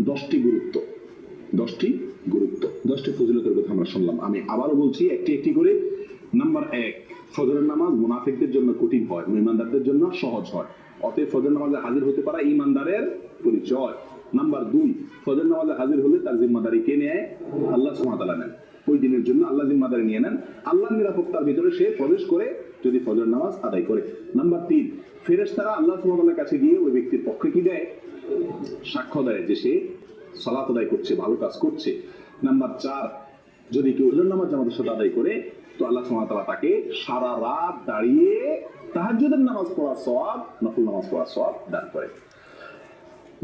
10টি গুরুত্ব, 10টি গুরুত্ব, 10টি ফজিলতের কথা আমরা শুনলাম। আমি আবারও বলছি একটি একটি করে। নাম্বার 1, ফজরের নামাজ মুনাফিকদের জন্য কঠিন হয়, ঈমানদারদের জন্য সহজ হয়। অতএব ফজর নামাজে হাজির হতে পারা ঈমানদারের পরিচয়। নাম্বার 2, ফজর নামাজে হাজির হলে তার জিম্মাদারি কে নেয়? আল্লাহ সুবহানাহু ওয়া তাআলা নেন। ওই দিনের জন্য আল্লাহ জিম্মাদারি নিয়ে নেন। আল্লাহর নিরাপত্তার ভিতরে সে প্রবেশ করে যদি ফজর নামাজ আদায় করে। নাম্বার 3, ফেরেশতারা আল্লাহ সুবহানাহু ওয়া তাআলার কাছে গিয়ে ওই ব্যক্তির পক্ষে কি দেয়? সাক্ষ্য দেয় যে সে সালাত আদায় করছে, ভালো কাজ করছে। নাম্বার 4, যদি কেউ ফজর নামাজ জামাতের সাথে আদায় করে তো আল্লাহ সুবহানাহু ওয়া তাআলা তাকে সারা রাত দাঁড়িয়ে তাহাজ্জুদের নামাজ পড়ার সওয়াব, নফল নামাজ পড়ার সওয়াব দান করে।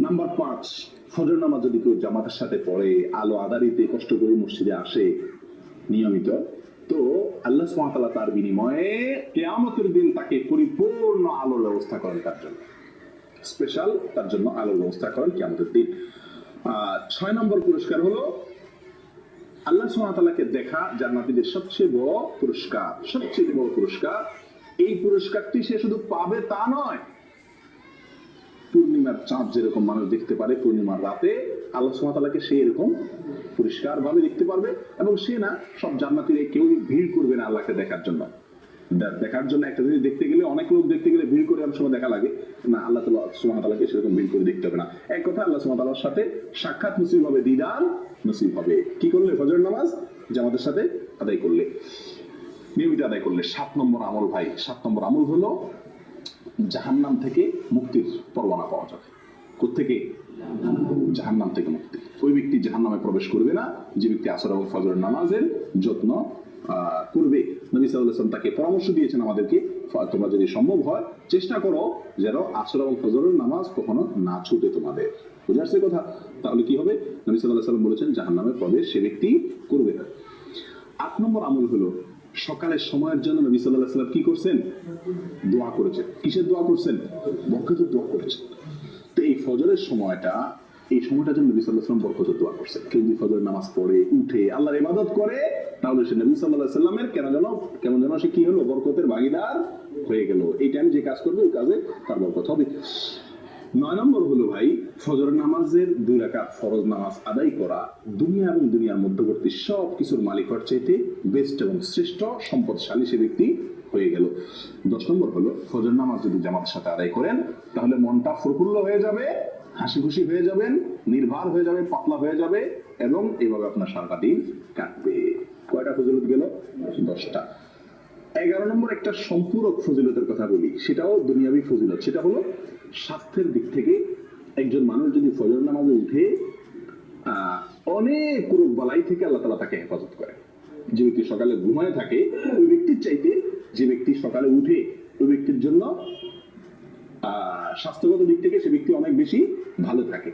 নাম্বার 5, ফজর নামাজ যদি কেউ জামাতের সাথে পড়ে, আলো আঁধারিতে কষ্ট করে মসজিদে আসে নিয়মিত, তো আল্লাহ সুবহানাহু ওয়া তাআলা তার বিনিময়ে কিয়ামতের দিন তাকে পরিপূর্ণ আলোর ব্যবস্থা করেন, তার জন্য স্পেশাল তার জন্য আলোর ব্যবস্থা করেন কিয়ামতের দিন। 6 নম্বর পুরস্কার হলো আল্লাহ সুবহানাহু ওয়া তাআলাকে দেখা জান্নাতীদের সবচেয়ে বড় পুরস্কার, সবচেয়ে বড় পুরস্কার। এই পুরস্কারটি সে শুধু পাবে তা নয়, পূর্ণিমার চাঁদ যেরকম মানুষ দেখতে পারে পূর্ণিমার রাতে, আল্লাহ সুবহানাহু ওয়া তাআলাকে সে এরকম পরিষ্কার ভাবে দেখতে পারবে। এবং সে না, সব জান্নাতীরা কেউ ভিড় করবে না আল্লাহকে দেখার জন্য। দেখার জন্য একটা জিনিস দেখতে গেলে, অনেক লোক দেখতে গেলে ভিড় করে অনেক সময় দেখা লাগে না, আল্লাহ সুবহানাহু ওয়া তাআলাকে সেরকম ভিড় করে দেখতে হবে না। এক কথা, আল্লাহ সুবহানাহু ওয়া তাআলার সাথে সাক্ষাৎ নসিব হবে, দিদার নসিব হবে। কি করলে? ফজর নামাজ জামাতের সাথে আদায় করলে, নিয়মিত আদায় করলে। 7 নম্বর আমল ভাই, 7 নম্বর আমল হলো জাহান্নাম থেকে মুক্তির পরোয়ানা পাওয়া যাবে। কোত্থেকে? জাহান্নাম থেকে মুক্তি। ওই ব্যক্তি জাহান্নামে প্রবেশ করবে না যে ব্যক্তি আসর এবং ফজরের নামাজের যত্ন করবে। নবী সাল্লাল্লাহু আলাইহি ওয়াসাল্লাম তাকে পরামর্শ দিয়েছেন আমাদেরকে, তোমরা যদি সম্ভব হয় চেষ্টা করো যেন আসর এবং ফজরের নামাজ কখনো না ছুটে তোমাদের। বুঝে আসছে কথা? তাহলে কি হবে? নবী সাল্লাল্লাহু আলাইহি ওয়াসাল্লাম বলেছেন জাহান্নামে প্রবেশ সে ব্যক্তি করবে না। 8 নম্বর আমল হলো সকালের সময়ের জন্য নবী সাল্লাল্লাহু আলাইহি ওয়াসাল্লাম কি করছেন? দোয়া করেছেন। কিসের দোয়া করছেন? বরকতের দোয়া করেছেন। তো এই ফজরের সময়টা, এই সময়টার জন্য নবী সাল্লাল্লাহু আলাইহি ওয়াসাল্লাম বরকতের দোয়া করছেন। কেউ যদি ফজরের নামাজ পড়ে, উঠে আল্লাহর ইবাদত করে, তাহলে সে নবী সাল্লাল্লাহু আলাইহি ওয়াসাল্লামের কেমন যেন সে কি হলো? বরকতের ভাগীদার হয়ে গেল। এই টাইমে যে কাজ করবে ওই কাজে তার বরকত হবে। 9 নম্বর হলো ভাই, ফজর নামাজের 2 রাকাত ফরজ নামাজ আদায় করা দুনিয়া এবং দুনিয়ার মধ্যবর্তী সব কিছুর মালিক হওয়ার চাইতে বেস্ট এবং শ্রেষ্ঠ সম্পদশালী সে ব্যক্তি হয়ে গেল। 10 নম্বর হলো ফজর নামাজ যদি জামাতের সাথে আদায় করেন তাহলে মনটা প্রফুল্ল হয়ে যাবে, হাসি খুশি হয়ে যাবেন, নির্ভর হয়ে যাবে, পাতলা হয়ে যাবে, এবং এইভাবে আপনার সারাটা দিন কাটবে। কয়টা ফজিলত গেল? 10টা। 11 নম্বর একটা সম্পূরক ফজিলতের কথা বলি, সেটাও দুনিয়াবি ফজিলত। সেটা হলো স্বাস্থ্যের দিক থেকে একজন মানুষ যদি ফজর নামাজে উঠে অনেক রোগ বালাই থেকে আল্লাহ তাআলা তাকে হেফাজত করে। যে ব্যক্তি সকালে ঘুমায় থাকে ওই ব্যক্তির চাইতে যে ব্যক্তি সকালে উঠে, ওই ব্যক্তির জন্য স্বাস্থ্যগত দিক থেকে সে ব্যক্তি অনেক বেশি ভালো থাকে।